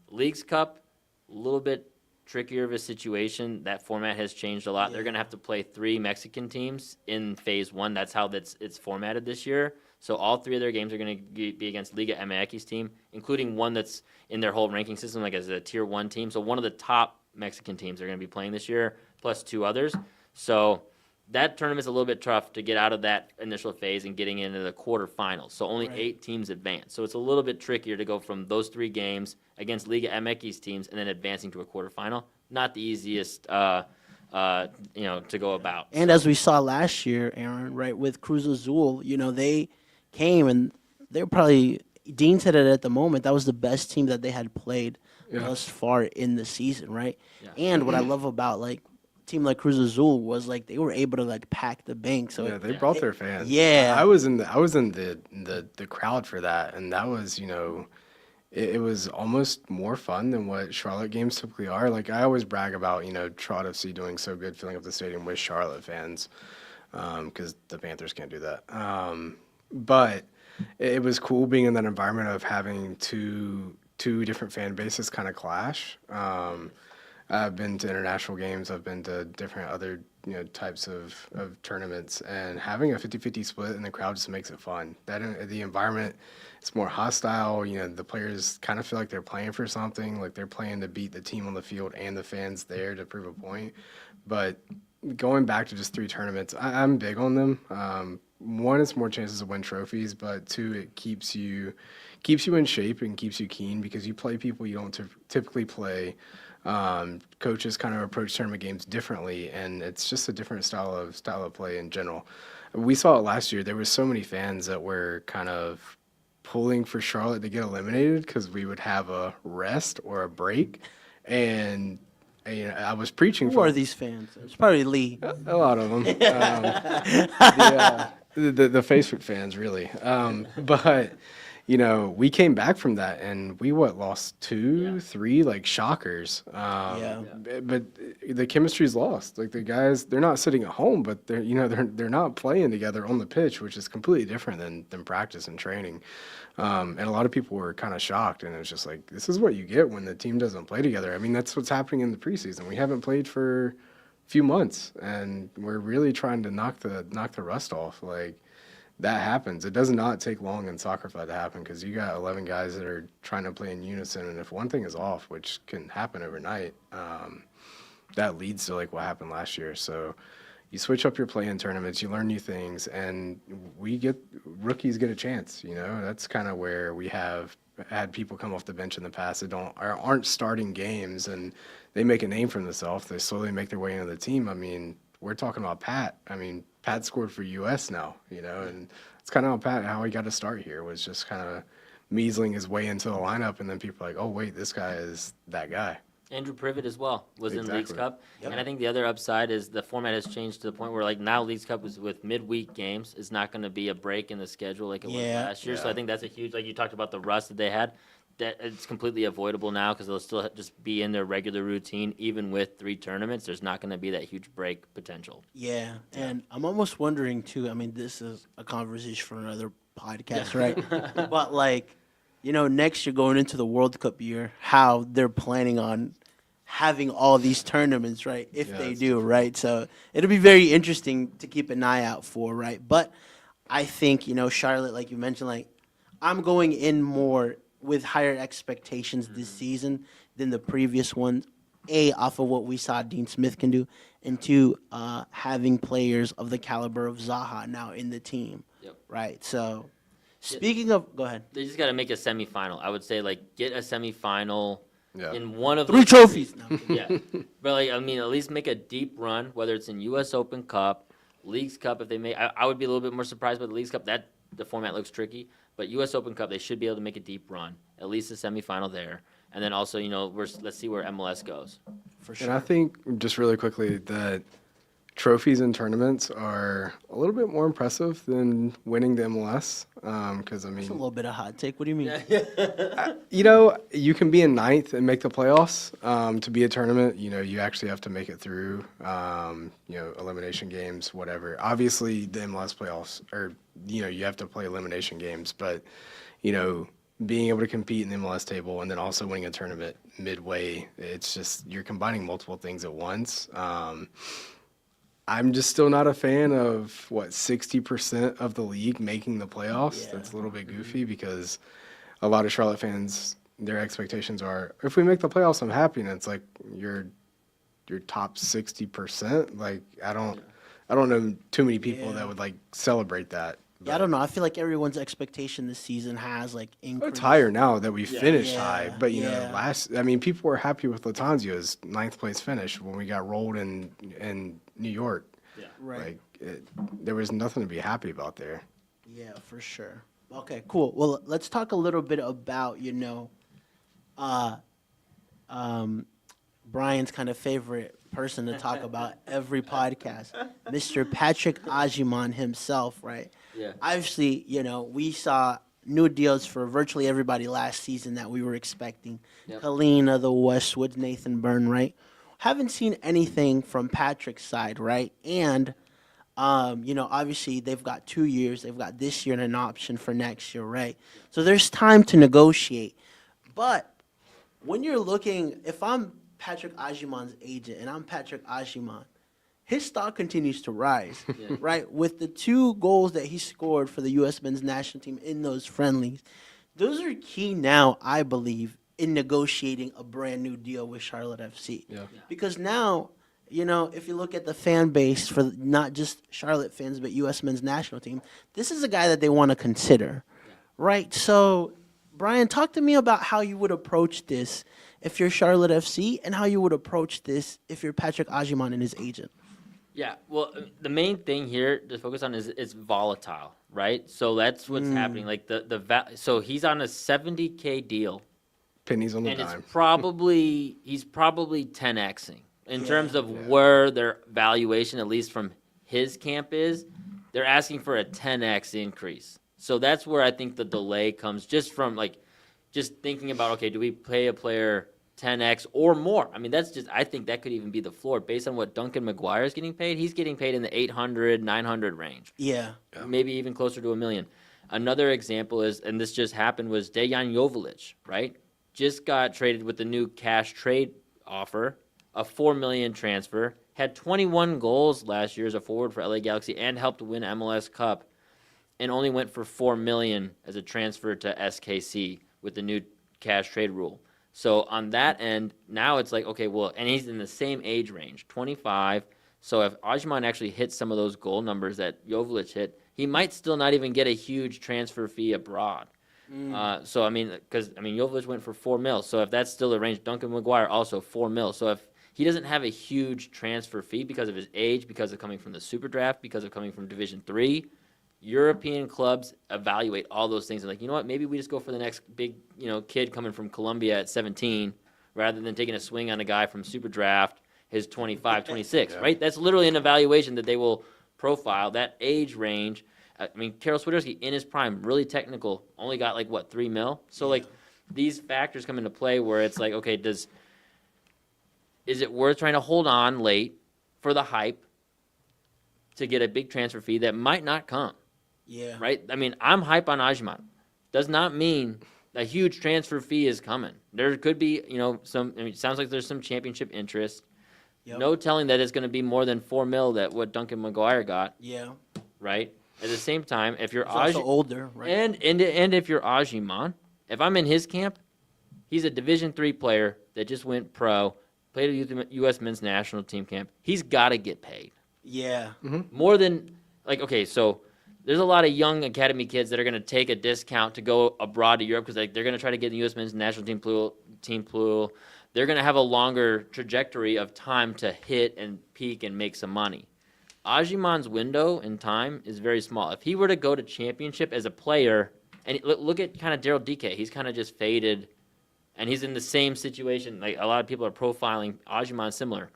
Leagues Cup, a little bit trickier of a situation. That format has changed a lot. Yeah. They're going to have to play 3 Mexican teams in phase 1. That's how it's formatted this year. So all 3 of their games are going to be against Liga MX's team, including one that's in their whole ranking system, like as a tier 1 team. So one of the top Mexican teams are going to be playing this year, plus 2 others. So that tournament's a little bit tough to get out of that initial phase and getting into the quarterfinals. So only 8 teams advance. So it's a little bit trickier to go from those 3 games against Liga MX's teams and then advancing to a quarterfinal. Not the easiest, to go about. And as we saw last year, Aaron, right, with Cruz Azul, they came and they were probably, Dean said it at the moment, that was the best team that they had played thus far in the season, right? Yeah. And what I love about, like, team like Cruz Azul was like they were able to like pack the bank. So they brought their fans. Yeah, I was in the crowd for that, and that was it was almost more fun than what Charlotte games typically are. Like, I always brag about Trot FC doing so good, filling up the stadium with Charlotte fans, because the Panthers can't do that. But it was cool being in that environment of having two different fan bases kind of clash. I've been to international games. I've been to different other types of tournaments, and having a 50-50 split in the crowd just makes it fun. The environment, it's more hostile. The players kind of feel like they're playing for something, like they're playing to beat the team on the field and the fans there to prove a point. But going back to just 3 tournaments, I'm big on them. One, it's more chances to win trophies, but 2, it keeps you in shape and keeps you keen because you play people you don't typically play. Coaches kind of approach tournament games differently, and it's just a different style of play in general. We saw it last year. There was so many fans that were kind of pulling for Charlotte to get eliminated because we would have a rest or a break, and I was preaching Who for are these fans? It's probably Lee. a lot of them. The Facebook fans, really. But we came back from that, and we lost 2, 3 like shockers. But the chemistry's lost. Like the guys, they're not sitting at home, but they're not playing together on the pitch, which is completely different than practice and training. And a lot of people were kind of shocked, and it was just like, this is what you get when the team doesn't play together. I mean, that's what's happening in the preseason. We haven't played for a few months, and we're really trying to knock the rust off. Like, that happens. It does not take long in soccer for that to happen because you got 11 guys that are trying to play in unison, and if one thing is off, which can happen overnight, that leads to like what happened last year. So you switch up your play in tournaments, you learn new things, and rookies get a chance. That's kind of where we have had people come off the bench in the past that aren't starting games, and they make a name for themselves. They slowly make their way into the team. I mean, we're talking about Pat. I mean, Pat scored for U.S. now, and it's kind of how he got to start here was just kind of measling his way into the lineup, and then people are like, oh, wait, this guy is that guy. Andrew Privet as well was in Leagues Cup. Yep. And I think the other upside is the format has changed to the point where like now Leagues Cup is with midweek games. It's not going to be a break in the schedule like it was last year. So I think that's a huge, like you talked about the rust that they had, that it's completely avoidable now because they'll still just be in their regular routine. Even with 3 tournaments, there's not going to be that huge break potential. Yeah, and I'm almost wondering too, I mean, this is a conversation for another podcast, right? But like, next year going into the World Cup year, how they're planning on having all these tournaments, right? If they do, right? So it'll be very interesting to keep an eye out for, right? But I think, Charlotte, like you mentioned, like I'm going in more with higher expectations this season than the previous one. A, off of what we saw Dean Smith can do, and 2, having players of the caliber of Zaha now in the team, right? So speaking of, go ahead. They just got to make a semifinal. I would say like get a semifinal. Yeah. In one of 3 trophies. No. Yeah, but like I mean, at least make a deep run, whether it's in U.S. Open Cup, Leagues Cup. If they make, I would be a little bit more surprised by the Leagues Cup. That the format looks tricky, but U.S. Open Cup they should be able to make a deep run, at least a semifinal there, and then also let's see where MLS goes. For sure. And I think just really quickly that trophies and tournaments are a little bit more impressive than winning the MLS. Because I It's a mean, little bit of hot take. What do you mean? you can be in 9th and make the playoffs. To be a tournament, you actually have to make it through. Elimination games, whatever. Obviously, the MLS playoffs are you have to play elimination games, but being able to compete in the MLS table and then also winning a tournament midway, it's just you're combining multiple things at once. I'm just still not a fan of 60% of the league making the playoffs. Yeah. That's a little bit goofy because a lot of Charlotte fans, their expectations are, if we make the playoffs, I'm happy. And it's like your top 60%. Like I don't know too many people that would like celebrate that. Yeah, I don't know. I feel like everyone's expectation this season has like increased. It's higher now that we finished Yeah, high, but yeah. people were happy with Latanzio's 9th place finish when we got rolled in New York. Yeah. Right. There was nothing to be happy about there. Yeah, for sure. Okay, cool. Well, let's talk a little bit about, Brian's kind of favorite person to talk about every podcast, Mr. Patrick Ajiman himself, right? Yeah. Obviously, we saw new deals for virtually everybody last season that we were expecting. Yep. Kalina, the Westwoods, Nathan Byrne, right? Haven't seen anything from Patrick's side, right? And, obviously they've got 2 years. They've got this year and an option for next year, right? So there's time to negotiate. But when you're looking, if I'm Patrick Ajiman's agent and I'm Patrick Ajiman, his stock continues to rise, Yeah. right? With the 2 goals that he scored for the U.S. men's national team in those friendlies, those are key now, I believe, in negotiating a brand new deal with Charlotte FC. Yeah. Because now, if you look at the fan base for not just Charlotte fans, but U.S. men's national team, this is a guy that they want to consider, right? So, Brian, talk to me about how you would approach this if you're Charlotte FC and how you would approach this if you're Patrick Agiman and his agent. Yeah, well, the main thing here to focus on is it's volatile, right? So that's what's happening. Like so he's on a 70K deal, Pennies on the and dime. he's probably 10xing in terms of Yeah. where their valuation, at least from his camp, is. They're asking for a 10x increase. So that's where I think the delay comes, just from just thinking about, okay, do we pay a player 10x or more? I mean, I think that could even be the floor based on what Duncan McGuire is getting paid. He's getting paid in the 800, 900 range. Yeah. Maybe even closer to $1 million. Another example is, and this just happened, was Dejan Joveljic, right? Just got traded with the new cash trade offer, a $4 million transfer, had 21 goals last year as a forward for LA Galaxy and helped win MLS Cup, and only went for $4 million as a transfer to SKC with the new cash trade rule. So on that end, now it's like, okay, well, and he's in the same age range, 25. So if Ajman actually hits some of those goal numbers that Joveljic hit, he might still not even get a huge transfer fee abroad. So, Joveljic went for $4 million. So if that's still a range, Duncan McGuire also $4 million. So if he doesn't have a huge transfer fee because of his age, because of coming from the Super Draft, because of coming from Division III, European clubs evaluate all those things and like, you know what, maybe we just go for the next big, kid coming from Colombia at 17 rather than taking a swing on a guy from Super Draft, his 25, 26, right? That's literally an evaluation that they will profile, that age range. Karol Swiderski in his prime, really technical, only got $3 million? So these factors come into play where it's like, okay, is it worth trying to hold on late for the hype to get a big transfer fee that might not come? Yeah. Right? I'm hype on Ajman. Does not mean a huge transfer fee is coming. There could be, it sounds like there's some championship interest. Yep. No telling that it's going to be more than $4 million that what Duncan McGuire got. Yeah. Right? At the same time, if you're He's also older, right? and if you're Ajiman, if I'm in his camp, he's a Division III player that just went pro, played a U.S. men's national team camp. He's got to get paid. Yeah. More than, okay, so there's a lot of young academy kids that are going to take a discount to go abroad to Europe because they're going to try to get in the U.S. men's national team pool. They're going to have a longer trajectory of time to hit and peak and make some money. Ajiman's window in time is very small. If he were to go to championship as a player, and look at kind of Daryl DK, he's kind of just faded, and he's in the same situation. Like a lot of people are profiling Ajiman similar.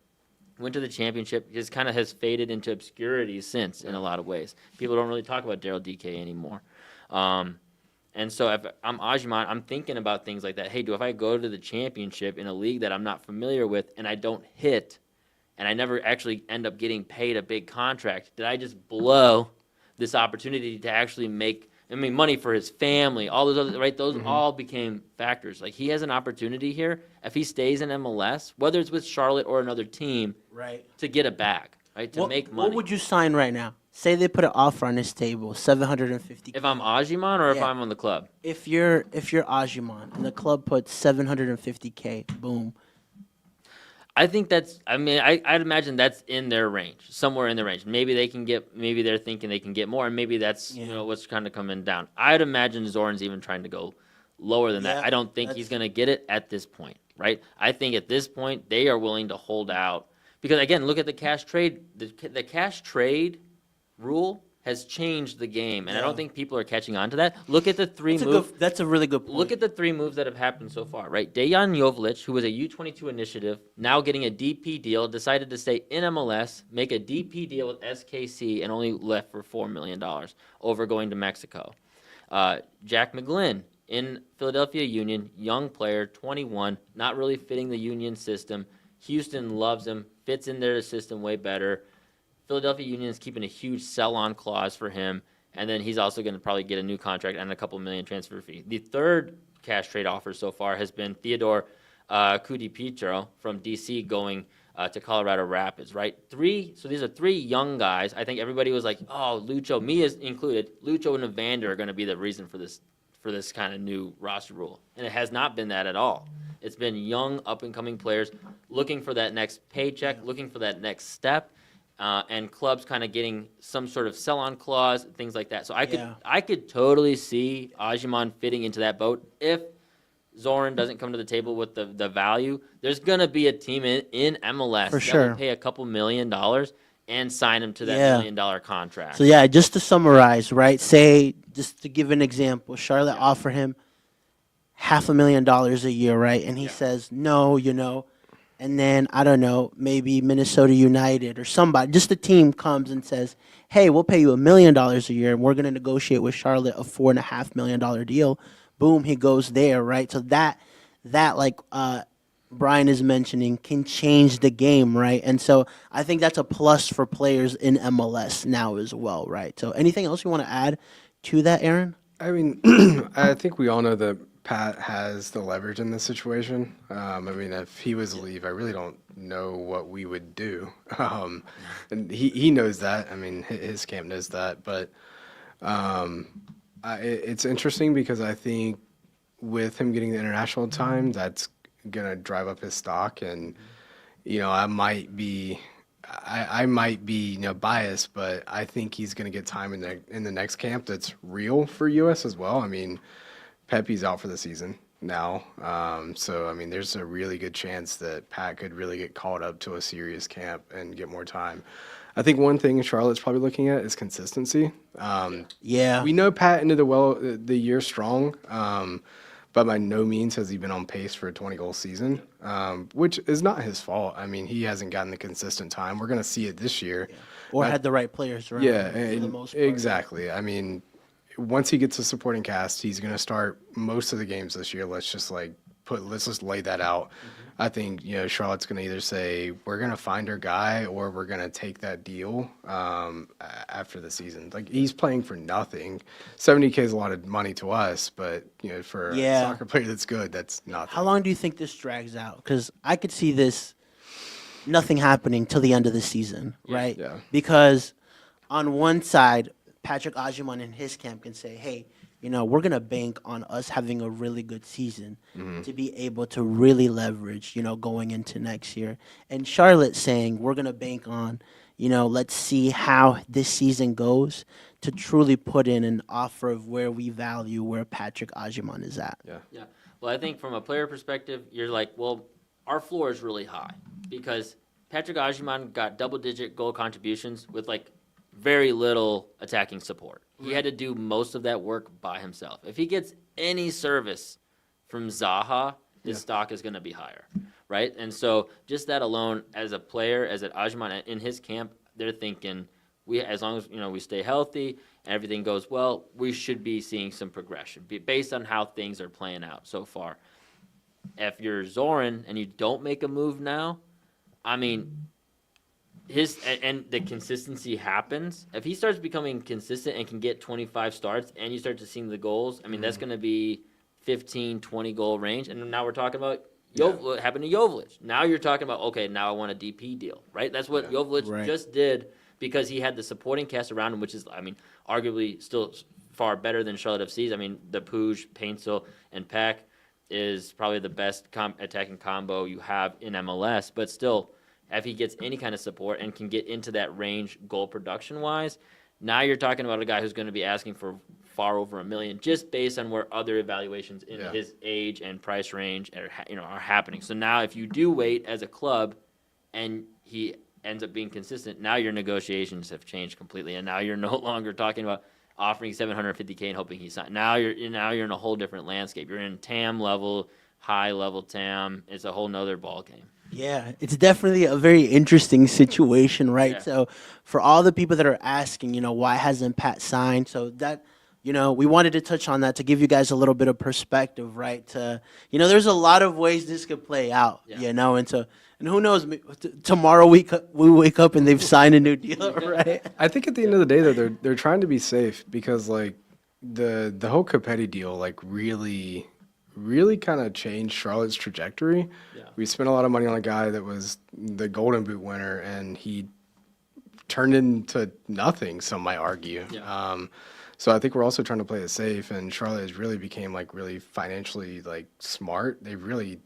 Went to the championship, just kind of has faded into obscurity since in a lot of ways. People don't really talk about Daryl DK anymore. And so if I'm Ajiman, I'm thinking about things like that. Hey, if I go to the championship in a league that I'm not familiar with and I don't hit, and I never actually end up getting paid a big contract, did I just blow this opportunity to actually make money for his family? All those other, right? Those all became factors. Like he has an opportunity here if he stays in MLS, whether it's with Charlotte or another team, Right. to get a bag, right? To make money. What would you sign right now? Say they put an offer on his table, $750. If I'm Ajiman or if Yeah. I'm on the club? If you're Ajiman and the club puts $750K, boom. I think that's. I'd imagine that's in their range, somewhere in their range. Maybe they're thinking they can get more, and maybe that's what's kind of coming down. I'd imagine Zoran's even trying to go lower than that. Yeah, I don't think he's going to get it at this point, right? I think at this point they are willing to hold out because again, look at the cash trade. The cash trade rule has changed the game, and I don't think people are catching on to that. Look at the That's a really good point. Look at the 3 moves that have happened so far, right? Dejan Joveljic, who was a U22 initiative, now getting a DP deal, decided to stay in MLS, make a DP deal with SKC, and only left for $4 million over going to Mexico. Jack McGlynn in Philadelphia Union, young player, 21, not really fitting the Union system. Houston loves him, fits in their system way better. Philadelphia Union is keeping a huge sell-on clause for him, and then he's also going to probably get a new contract and a couple million transfer fee. The third cash trade offer so far has been Theodore Kudipitro from DC going to Colorado Rapids, right? So these are 3 young guys. I think everybody was like, oh, Lucho, me is included. Lucho and Evander are going to be the reason for this kind of new roster rule, and it has not been that at all. It's been young, up-and-coming players looking for that next paycheck, looking for that next step, and clubs kind of getting some sort of sell-on clause, things like that. So I could totally see Ajiman fitting into that boat if Zoran doesn't come to the table with the value. There's going to be a team in MLS For that sure. will pay a couple $1 million and sign him to that $1 million contract. So yeah, just to summarize, right? Say, just to give an example, Charlotte offer him $500,000 a year, right? And he says no, and then I don't know, maybe Minnesota United or somebody, just the team comes and says, "Hey, we'll pay you $1 million a year, and we're going to negotiate with Charlotte a $4.5 million deal." Boom, he goes there, right? So that like Brian is mentioning can change the game, right? And so I think that's a plus for players in MLS now as well, right? So anything else you want to add to that, Aaron? I mean, I think we all know that Pat has the leverage in this situation. I mean, if he was to leave, I really don't know what we would do. And he knows that. I mean, his camp knows that. But it's interesting because I think with him getting the international time, that's going to drive up his stock. And, I might be biased, but I think he's going to get time in the next camp that's real for US as well. I mean, Pepe's out for the season now. So, I mean, there's a really good chance that Pat could really get called up to a serious camp and get more time. I think one thing Charlotte's probably looking at is consistency. We know Pat ended the year strong, but by no means has he been on pace for a 20-goal season, which is not his fault. I mean, he hasn't gotten the consistent time. We're going to see it this year. Or had the right players around him for the most part. Exactly. I mean, once he gets a supporting cast, he's going to start most of the games this year. Let's just lay that out. I think, Charlotte's going to either say, we're going to find our guy or we're going to take that deal after the season. Like, he's playing for nothing. 70K is a lot of money to us, but, for a soccer player that's good, that's nothing. How long do you think this drags out? Because I could see nothing happening till the end of the season, right? Yeah. Because on one side, Patrick Ajiman and his camp can say, hey, we're going to bank on us having a really good season to be able to really leverage, going into next year. And Charlotte saying, we're going to bank on, let's see how this season goes to truly put in an offer of where we value where Patrick Ajiman is at. Yeah. Well, I think from a player perspective, you're like, well, our floor is really high because Patrick Ajiman got double-digit goal contributions with very little attacking support. He had to do most of that work by himself. If he gets any service from Zaha, his stock is going to be higher, right? And so just that alone, as a player, as an Ajiman in his camp, they're thinking, as long as we stay healthy and everything goes well, we should be seeing some progression based on how things are playing out so far. If you're Zoran and you don't make a move now, I mean, and the consistency happens. If he starts becoming consistent and can get 25 starts and you start to see the goals, I mean, that's going to be 15, 20 goal range. And now we're talking about what happened to Joveljic. Now you're talking about, okay, now I want a DP deal, right? That's what Joveljic just did because he had the supporting cast around him, which is, I mean, arguably still far better than Charlotte FC's. I mean, the Puig, Paintsel, and Pack is probably the best attacking combo you have in MLS, but still, if he gets any kind of support and can get into that range goal production-wise, now you're talking about a guy who's going to be asking for far over $1 million just based on where other evaluations in his age and price range are happening. So now if you do wait as a club and he ends up being consistent, now your negotiations have changed completely, and now you're no longer talking about offering $750K and hoping he signs. Now you're in a whole different landscape. You're in TAM level, high level TAM. It's a whole nother ball game. Yeah, it's definitely a very interesting situation, right? Yeah. So for all the people that are asking, why hasn't Pat signed? So that, we wanted to touch on that to give you guys a little bit of perspective, right? There's a lot of ways this could play out, and so, and who knows, tomorrow we wake up and they've signed a new deal, right? I think at the end of the day, though, they're trying to be safe because, the whole Copetti deal, really really kind of changed Charlotte's trajectory. Yeah. We spent a lot of money on a guy that was the Golden Boot winner, and he turned into nothing, some might argue. Yeah. So I think we're also trying to play it safe, and Charlotte has really became like really financially like smart. They really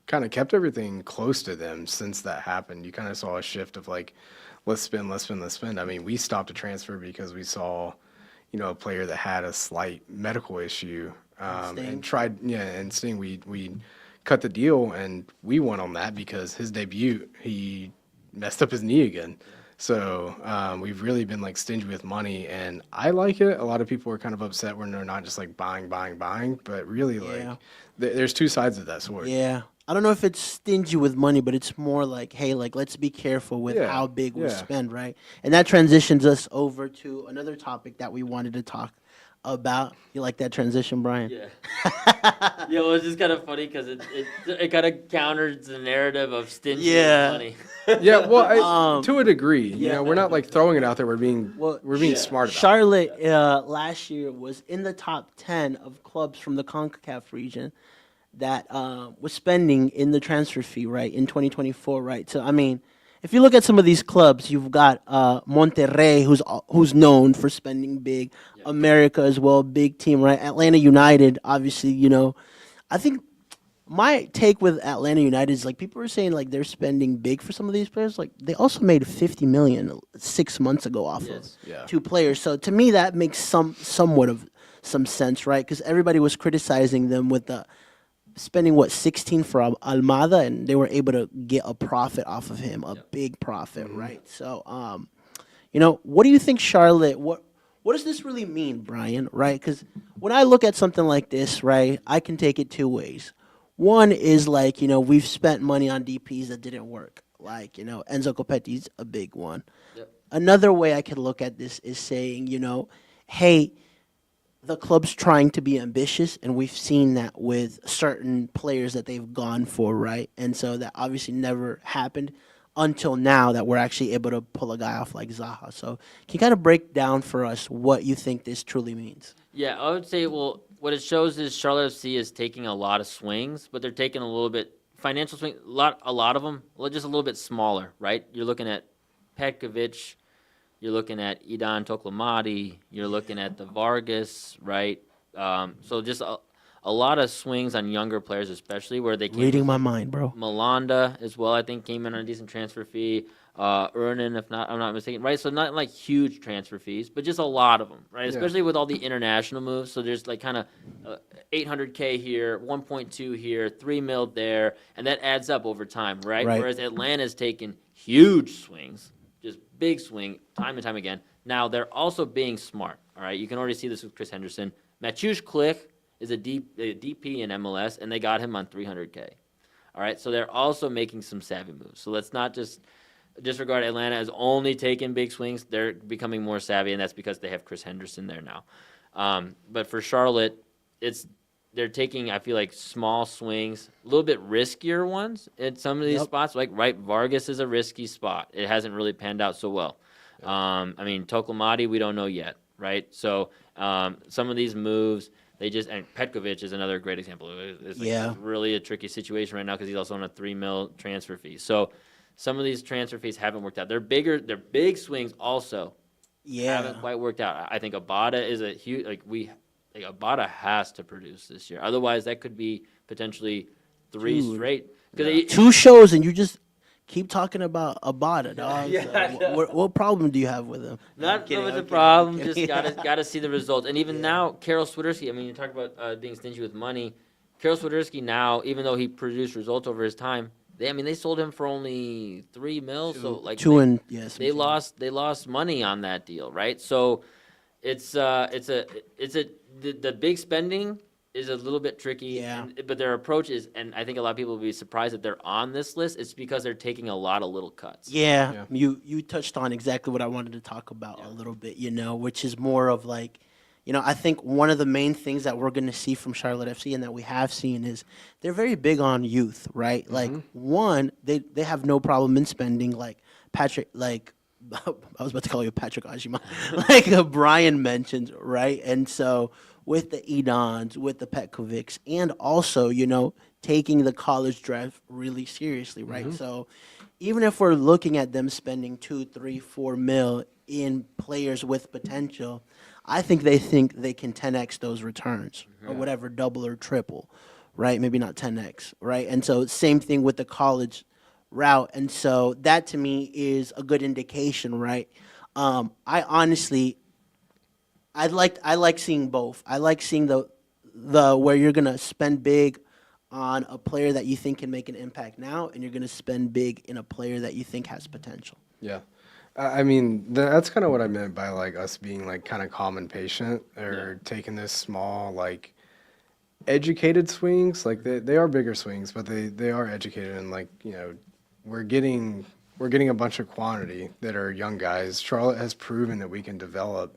kind of kept everything close to them since that happened. You kind of saw a shift of like, let's spend, let's spend, let's spend. I mean, we stopped a transfer because we saw, a player that had a slight medical issue, and tried, and Sting, we cut the deal, and we won on that because his debut, he messed up his knee again. So we've really been like stingy with money, and I like it. A lot of people are kind of upset when they're not just like buying, but really like there's two sides of that sword. Yeah. I don't know if it's stingy with money, but it's more like, hey, like let's be careful with how big we spend, right? And that transitions us over to another topic that we wanted to talk about. You like that transition, Brian? Yeah. Yeah, well, it's just kind of funny because it kind of counters the narrative of stingy with money. Yeah, well, to a degree, we're not like throwing it out there. We're being smart about it. Charlotte last year was in the top 10 of clubs from the CONCACAF region that was spending in the transfer fee, right, in 2024, right? So, I mean, if you look at some of these clubs, you've got Monterrey, who's known for spending big. Yep. America as well, big team, right? Atlanta United, obviously, I think my take with Atlanta United is like people are saying like they're spending big for some of these players. Like they also made $50 million 6 months ago off of two players. So to me, that makes somewhat of some sense, right? Because everybody was criticizing them with the spending 16 for Almada, and they were able to get a profit off of him, a big profit, right? So, what do you think, Charlotte? What does this really mean, Brian? Right? Because when I look at something like this, right, I can take it two ways. One is like we've spent money on DPs that didn't work, like Enzo Copetti's a big one. Yep. Another way I could look at this is saying, hey, the club's trying to be ambitious, and we've seen that with certain players that they've gone for, right? And so that obviously never happened until now that we're actually able to pull a guy off like Zaha. So can you kind of break down for us what you think this truly means? Yeah, I would say, well, what it shows is Charlotte FC is taking a lot of swings, but they're taking a little bit financial swing, a lot of them, just a little bit smaller, right? You're looking at Petkovic, you're looking at Idan Toklamati, you're looking at the Vargas, right? So just a lot of swings on younger players, especially where they came. Reading my mind, bro. Malanda as well, I think, came in on a decent transfer fee. Ernan, I'm not mistaken, right? So not like huge transfer fees, but just a lot of them, right? Especially with all the international moves. So there's like kind of 800K here, 1.2 here, 3 mil there, and that adds up over time, right? Whereas Atlanta's taken huge swings, just big swing, time and time again. Now they're also being smart, all right? You can already see this with Chris Henderson. Mateusz Klich is a DP in MLS, and they got him on 300K. All right, so they're also making some savvy moves. So let's not just disregard Atlanta as only taking big swings. They're becoming more savvy, and that's because they have Chris Henderson there now. But for Charlotte, they're taking, I feel like, small swings, a little bit riskier ones at some of these spots. Like, right, Vargas is a risky spot. It hasn't really panned out so well. I mean, Toklamati, we don't know yet, right? So some of these moves, and Petkovic is another great example. It's really a tricky situation right now because he's also on a 3 mil transfer fee. So some of these transfer fees haven't worked out. They're big swings also haven't quite worked out. I think Abada is a huge, Abada has to produce this year. Otherwise, that could be potentially 3 straight. Two shows and you just keep talking about Abada, dog. What problem do you have with him? Not so much a problem. Just gotta see the results. And even now, Karol Swiderski. I mean, you talk about being stingy with money. Karol Swiderski now, even though he produced results over his time, they sold him for only 3 mil. So like they lost money on that deal, right? So the big spending is a little bit tricky, but their approach is, and I think a lot of people will be surprised that they're on this list. It's because they're taking a lot of little cuts. Yeah. You touched on exactly what I wanted to talk about a little bit, which is more of like, I think one of the main things that we're going to see from Charlotte FC and that we have seen is they're very big on youth, right? Like, one, they have no problem in spending, like Patrick, like, I was about to call you Patrick Ajima, like Brian mentioned, right? And so with the Edons, with the Petkovics, and also, taking the college draft really seriously, right? So even if we're looking at them spending 2, 3, 4 mil in players with potential, I think they can 10x those returns or whatever, double or triple, right? Maybe not 10x, right? And so same thing with the college route. And so that to me is a good indication, right? I honestly, I like seeing both. I like seeing the where you're gonna spend big on a player that you think can make an impact now, and you're gonna spend big in a player that you think has potential. Yeah. I mean, that's kind of what I meant by like us being like kind of calm and patient, or taking this small, like educated swings. Like they are bigger swings, but they are educated, and like, we're getting a bunch of quantity that are young guys. Charlotte has proven that we can develop,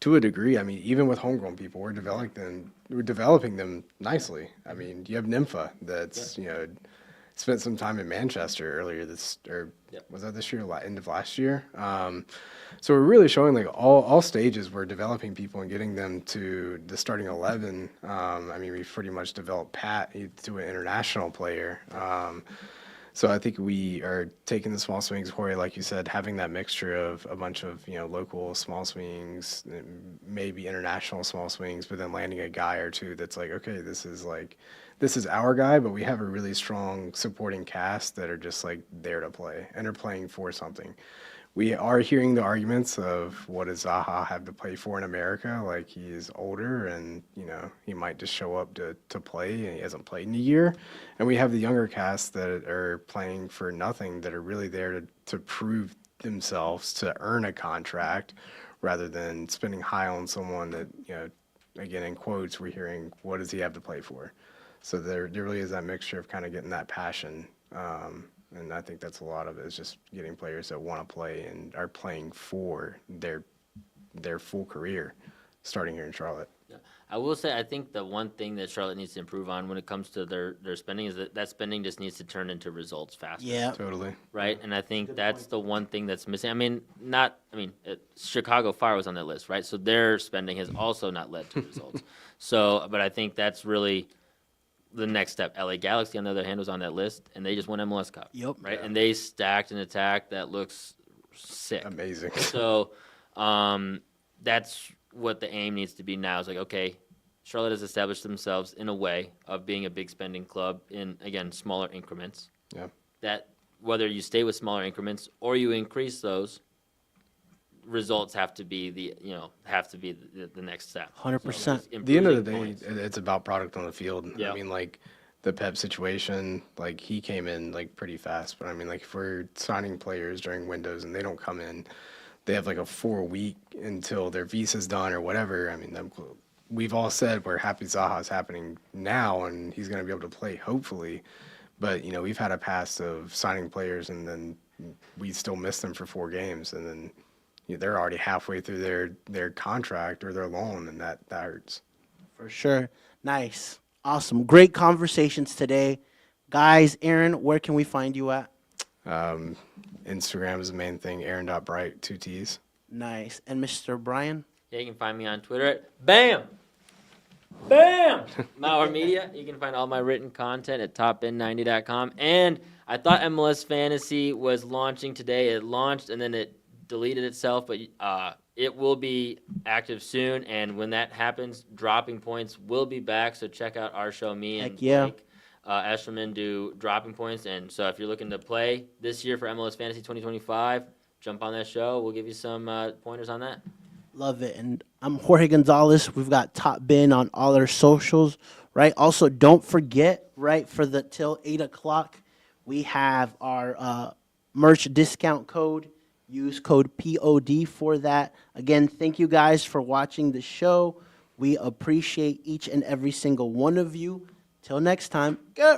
to a degree. I mean, even with homegrown people, we're developing them nicely. I mean, you have Nympha that's, spent some time in Manchester earlier was that this year, end of last year? So we're really showing like all stages we're developing people and getting them to the starting 11. I mean, we've pretty much developed Pat to an international player. So I think we are taking the small swings, Jorge, like you said, having that mixture of a bunch of, local small swings, maybe international small swings, but then landing a guy or two that's like, okay, this is our guy, but we have a really strong supporting cast that are just like there to play and are playing for something. We are hearing the arguments of what does Zaha have to play for in America? Like, he's older and, he might just show up to play, and he hasn't played in a year. And we have the younger cast that are playing for nothing, that are really there to prove themselves, to earn a contract, rather than spending high on someone that, again, in quotes, we're hearing, what does he have to play for? So there really is that mixture of kind of getting that passion. And I think that's a lot of it, is just getting players that want to play and are playing for their full career starting here in Charlotte. Yeah. I will say, I think the one thing that Charlotte needs to improve on when it comes to their spending is that spending just needs to turn into results faster. Yeah. Totally. Right? And I think that's the one thing that's missing. Chicago Fire was on that list, right? So their spending has also not led to results. But I think that's really the next step. LA Galaxy, on the other hand, was on that list, and they just won MLS Cup. Yep. Right? Yeah. And they stacked an attack that looks sick. Amazing. So that's what the aim needs to be now. Is like, okay, Charlotte has established themselves in a way of being a big spending club in, again, smaller increments. Yeah. That whether you stay with smaller increments or you increase those, results have to be the next step. 100%. At the end of the day, it's about product on the field. Yeah. I mean, like the Pep situation, like he came in like pretty fast, but I mean, like if we're signing players during windows and they don't come in, they have like a 4-week until their visa's done or whatever. I mean, we've all said we're happy Zaha's happening now and he's going to be able to play, hopefully. But, we've had a past of signing players and then we still miss them for 4 games, and then they're already halfway through their contract or their loan, and that hurts. For sure. Nice. Awesome. Great conversations today. Guys, Aaron, where can we find you at? Instagram is the main thing, Aaron.Bright, 2 T's. Nice. And Mr. Brian? Yeah, you can find me on Twitter at BAM! Mauer Media. You can find all my written content at topin90.com. And I thought MLS Fantasy was launching today. It launched and then it deleted itself, but it will be active soon. And when that happens, Dropping Points will be back. So check out our show. Me and Blake Eshelman do Dropping Points. And so if you're looking to play this year for MLS Fantasy 2025, jump on that show. We'll give you some pointers on that. Love it. And I'm Jorge Gonzalez. We've got Top Bin on all our socials, right? Also, don't forget, right, for the till 8 o'clock, we have our merch discount code. Use code POD for that. Again, thank you guys for watching the show. We appreciate each and every single one of you. Till next time. Go.